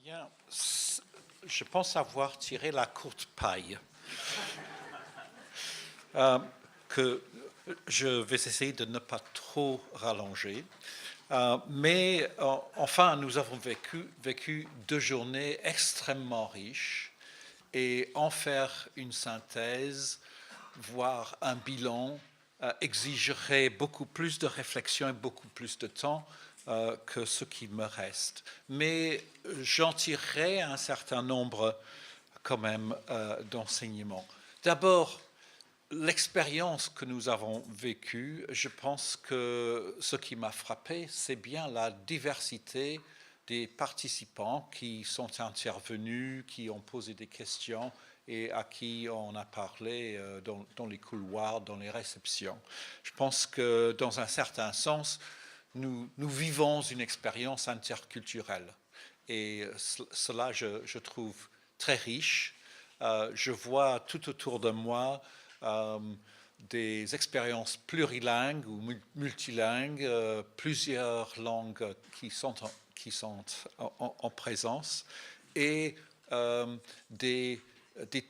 Bien, je pense avoir tiré la courte paille. Que je vais essayer de ne pas trop rallonger. Mais enfin, nous avons vécu 2 journées extrêmement riches et en faire une synthèse, voire un bilan, exigerait beaucoup plus de réflexion et beaucoup plus de temps que ce qui me reste. Mais j'en tirerai un certain nombre quand même d'enseignements. D'abord, l'expérience que nous avons vécue, je pense que ce qui m'a frappé, c'est bien la diversité des participants qui sont intervenus, qui ont posé des questions et à qui on a parlé dans les couloirs, dans les réceptions. Je pense que dans un certain sens, nous vivons une expérience interculturelle. Et cela, je trouve très riche. Je vois tout autour de moi des expériences plurilingues ou multilingues, plusieurs langues qui sont en présence et des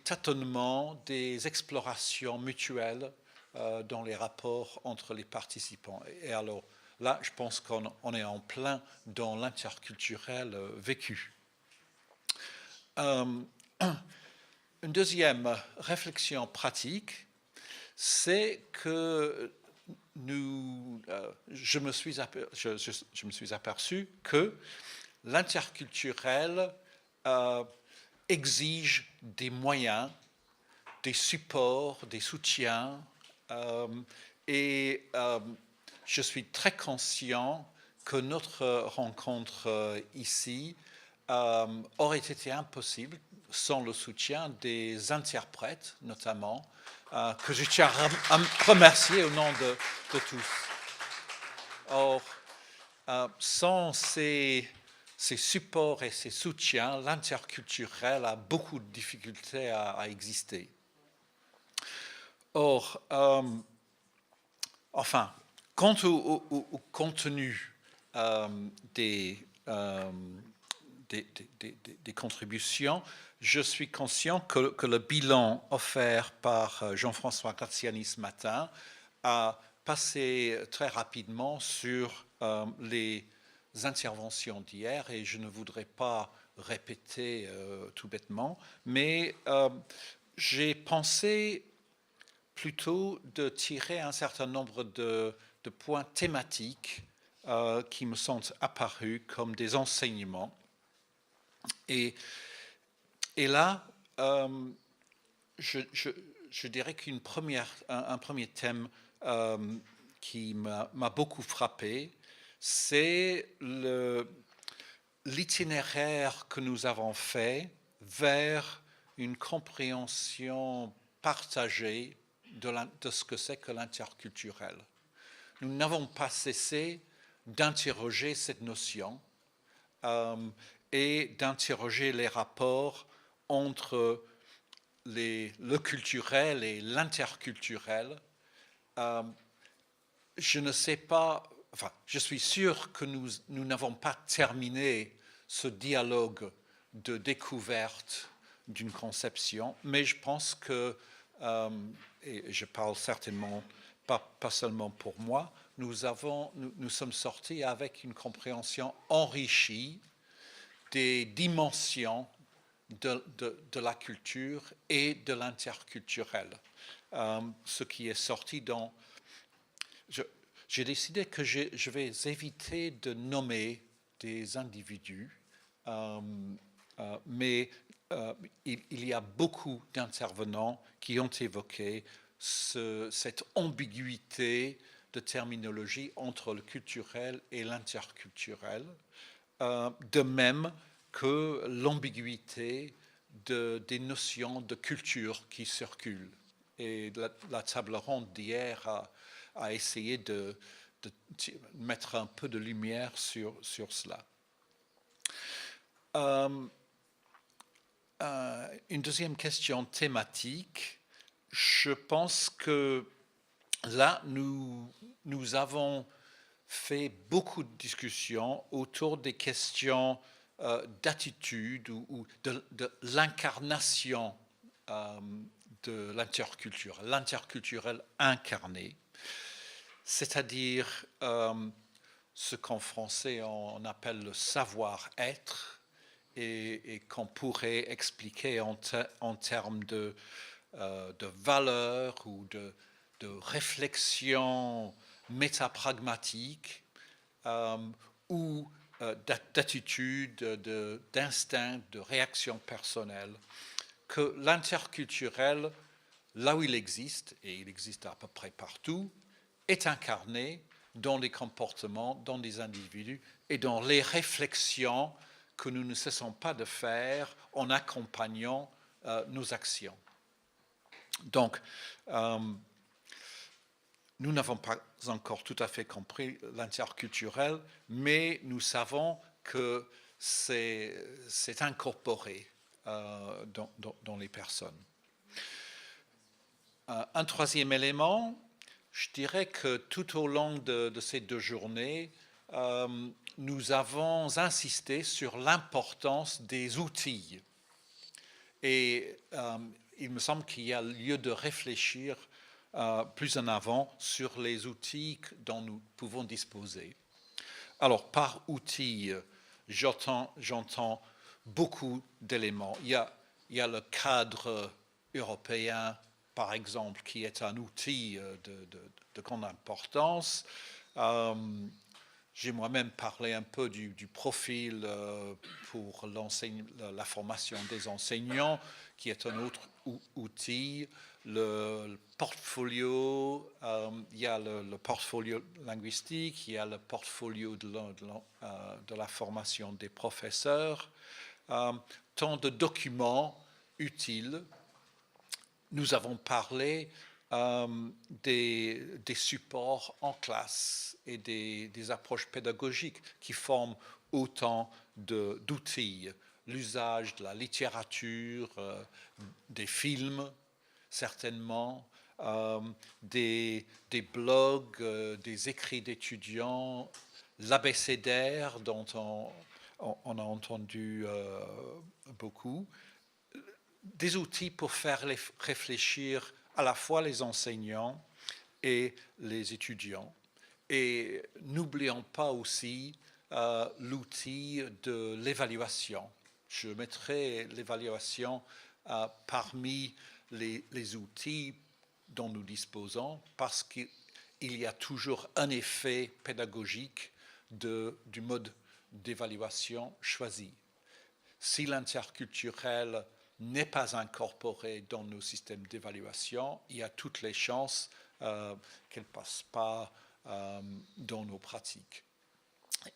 tâtonnements, des explorations mutuelles dans les rapports entre les participants. Et alors là, je pense qu'on est en plein dans l'interculturel vécu. Une deuxième réflexion pratique, c'est que je me suis aperçu que l'interculturel exige des moyens, des supports, des soutiens, et je suis très conscient que notre rencontre ici aurait été impossible sans le soutien des interprètes, notamment, que je tiens à remercier au nom de tous. Or, sans ces supports et ces soutiens, l'interculturel a beaucoup de difficultés à exister. Or, enfin, quant au contenu des contributions, je suis conscient que le bilan offert par Jean-François Graziani ce matin a passé très rapidement sur les interventions d'hier et je ne voudrais pas répéter tout bêtement, mais j'ai pensé plutôt de tirer un certain nombre de points thématiques qui me sont apparus comme des enseignements. Et là, je dirais un premier thème qui m'a beaucoup frappé, c'est l'itinéraire que nous avons fait vers une compréhension partagée de ce que c'est que l'interculturel. Nous n'avons pas cessé d'interroger cette notion et d'interroger les rapports entre le culturel et l'interculturel. Je ne sais pas, enfin, je suis sûr que nous n'avons pas terminé ce dialogue de découverte d'une conception, mais je pense que, et je parle certainement pas seulement pour moi, nous sommes sortis avec une compréhension enrichie des dimensions de la culture et de l'interculturel. Ce qui est sorti dans... J'ai décidé que je vais éviter de nommer des individus, mais il y a beaucoup d'intervenants qui ont évoqué cette ambiguïté de terminologie entre le culturel et l'interculturel, de même que l'ambiguïté des notions de culture qui circulent. Et la table ronde d'hier a essayé de mettre un peu de lumière sur cela. Une deuxième question thématique. Je pense que là, nous avons fait beaucoup de discussions autour des questions d'attitude ou de l'incarnation de l'interculturel, l'interculturel incarné, c'est-à-dire ce qu'en français on appelle le savoir-être et qu'on pourrait expliquer en termes de valeurs ou de réflexion métapragmatique ou d'attitude, d'instinct, de réaction personnelle, que l'interculturel, là où il existe, et il existe à peu près partout, est incarné dans les comportements, dans les individus et dans les réflexions que nous ne cessons pas de faire en accompagnant nos actions. Donc, nous n'avons pas encore tout à fait compris l'interculturel, mais nous savons que c'est incorporé dans les personnes. Un troisième élément, je dirais que tout au long de ces 2 journées, nous avons insisté sur l'importance des outils. Et il me semble qu'il y a lieu de réfléchir plus en avant sur les outils dont nous pouvons disposer. Alors, par outils, j'entends beaucoup d'éléments. Il y a le cadre européen, par exemple, qui est un outil de grande importance. J'ai moi-même parlé un peu du profil pour la formation des enseignants, qui est un autre outil. Le portfolio, il y a le portfolio linguistique, il y a le portfolio de la formation des professeurs. Tant de documents utiles. Nous avons parlé des supports en classe et des approches pédagogiques qui forment autant d'outils. L'usage de la littérature, des films, certainement, des blogs, des écrits d'étudiants, l'abécédaire dont on a entendu beaucoup, des outils pour faire réfléchir à la fois les enseignants et les étudiants. Et n'oublions pas aussi l'outil de l'évaluation. Je mettrai l'évaluation parmi les outils dont nous disposons parce qu'il y a toujours un effet pédagogique du mode d'évaluation choisi. Si l'interculturel n'est pas incorporé dans nos systèmes d'évaluation, il y a toutes les chances qu'elle ne passe pas dans nos pratiques.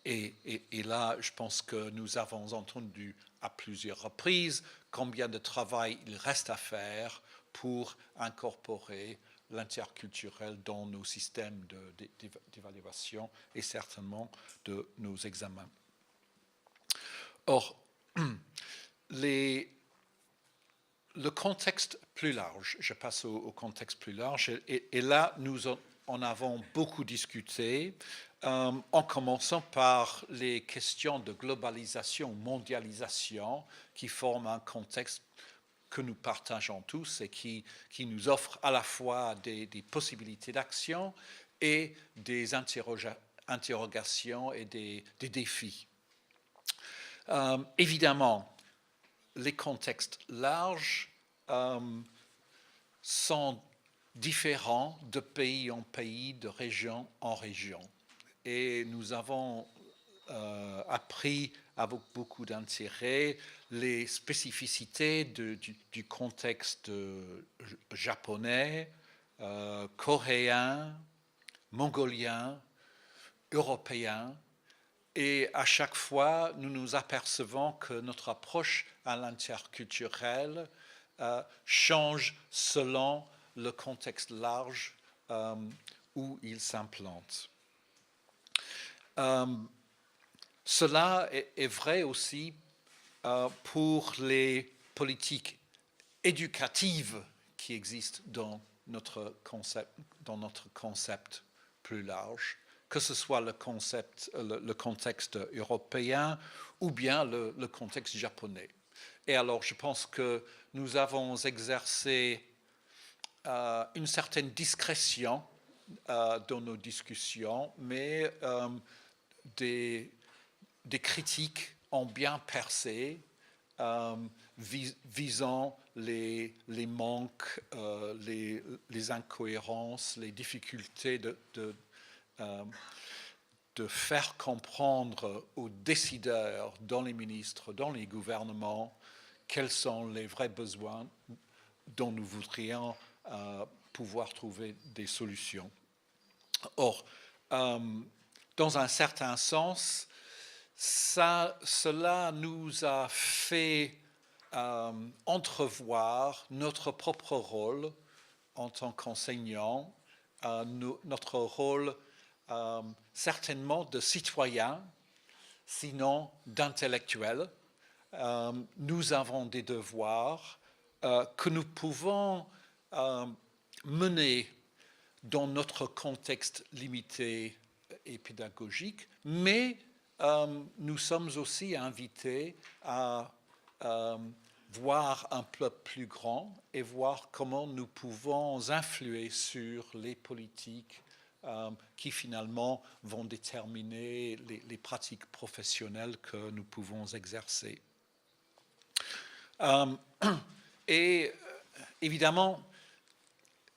Et là, je pense que nous avons entendu à plusieurs reprises combien de travail il reste à faire pour incorporer l'interculturel dans nos systèmes d'évaluation et certainement de nos examens. Or, le contexte plus large, je passe au contexte plus large, et là, nous en avons beaucoup discuté, en commençant par les questions de globalisation, mondialisation, qui forment un contexte que nous partageons tous et qui nous offre à la fois des possibilités d'action et des interrogations et des défis. Évidemment, les contextes larges sont différents de pays en pays, de région en région. Et nous avons appris avec beaucoup d'intérêt les spécificités du contexte japonais, coréen, mongolien, européen. Et à chaque fois, nous nous apercevons que notre approche à l'interculturel change selon le contexte large où il s'implante. Cela est vrai aussi pour les politiques éducatives qui existent dans notre concept plus large. que ce soit le contexte européen ou bien le contexte japonais. Et alors, je pense que nous avons exercé une certaine discrétion dans nos discussions, mais des critiques ont bien percé visant les manques, les incohérences, les difficultés de faire comprendre aux décideurs, dans les ministres, dans les gouvernements, quels sont les vrais besoins dont nous voudrions pouvoir trouver des solutions. Or, dans un certain sens, cela nous a fait entrevoir notre propre rôle en tant qu'enseignants, notre rôle certainement de citoyen, sinon d'intellectuel. Nous avons des devoirs que nous pouvons mener dans notre contexte limité et pédagogique, mais nous sommes aussi invités à voir un peu plus grand et voir comment nous pouvons influer sur les politiques qui finalement vont déterminer les pratiques professionnelles que nous pouvons exercer. Et évidemment,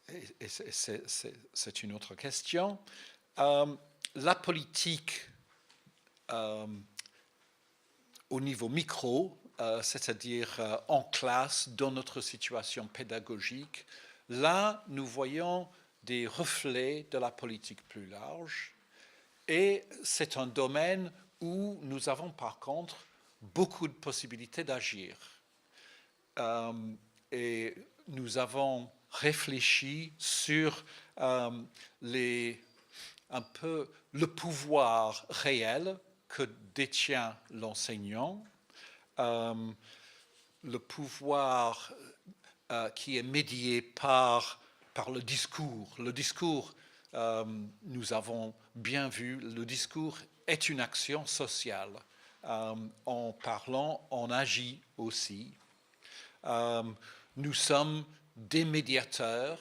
et c'est une autre question, la politique au niveau micro, c'est-à-dire en classe, dans notre situation pédagogique, là, nous voyons des reflets de la politique plus large. Et c'est un domaine où nous avons par contre beaucoup de possibilités d'agir. Et nous avons réfléchi sur un peu le pouvoir réel que détient l'enseignant, le pouvoir qui est médié par le discours. Le discours, nous avons bien vu, le discours est une action sociale. En parlant, on agit aussi. Nous sommes des médiateurs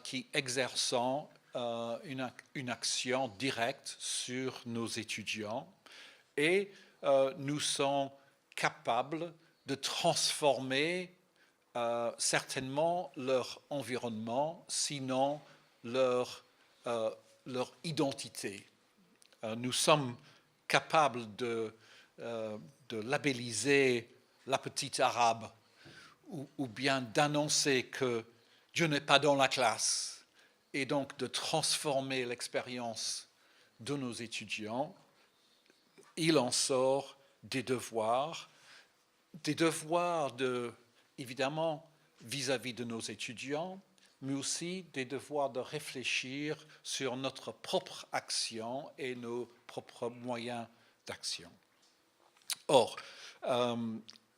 qui exerçons une action directe sur nos étudiants et nous sommes capables de transformer certainement leur environnement, sinon leur identité. Nous sommes capables de labelliser la petite arabe ou bien d'annoncer que Dieu n'est pas dans la classe et donc de transformer l'expérience de nos étudiants. Il en sort des devoirs évidemment vis-à-vis de nos étudiants, mais aussi des devoirs de réfléchir sur notre propre action et nos propres moyens d'action. Or,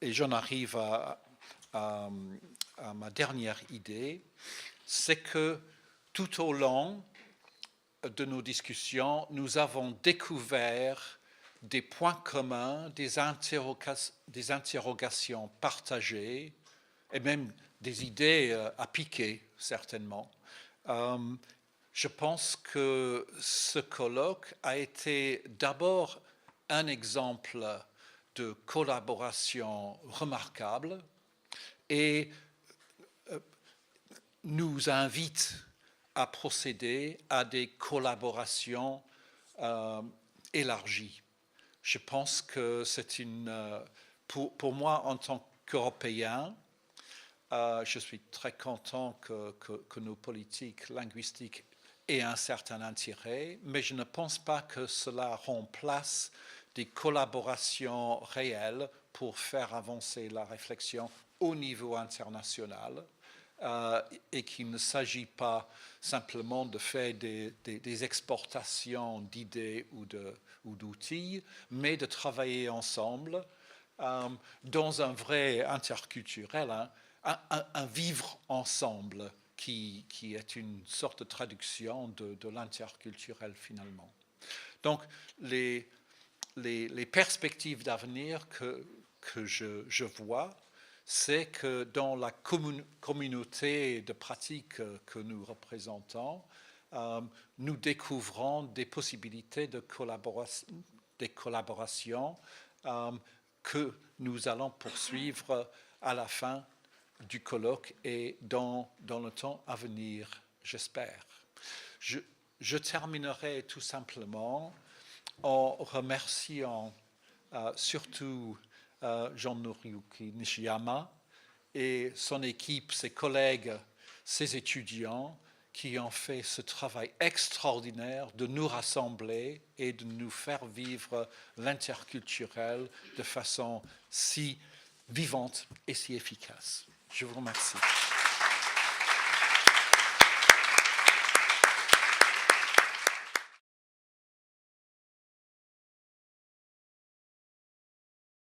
et j'en arrive à ma dernière idée, c'est que tout au long de nos discussions, nous avons découvert des points communs, des interrogations partagées et même des idées à piquer, certainement. Je pense que ce colloque a été d'abord un exemple de collaboration remarquable et nous invite à procéder à des collaborations élargies. Je pense que c'est pour moi, en tant qu'Européen, je suis très content que nos politiques linguistiques aient un certain intérêt, mais je ne pense pas que cela remplace des collaborations réelles pour faire avancer la réflexion au niveau international et qu'il ne s'agit pas simplement de faire des exportations d'idées ou d'outils, mais de travailler ensemble dans un vrai interculturel, un vivre ensemble qui est une sorte de traduction de l'interculturel finalement. Donc, les perspectives d'avenir que je vois, c'est que dans la communauté de pratiques que nous représentons, nous découvrons des possibilités de collaboration que nous allons poursuivre à la fin du colloque et dans le temps à venir, j'espère. Je terminerai tout simplement en remerciant surtout Jean-Noriyuki Nishiyama et son équipe, ses collègues, ses étudiants qui ont fait ce travail extraordinaire de nous rassembler et de nous faire vivre l'interculturel de façon si vivante et si efficace. Je vous remercie.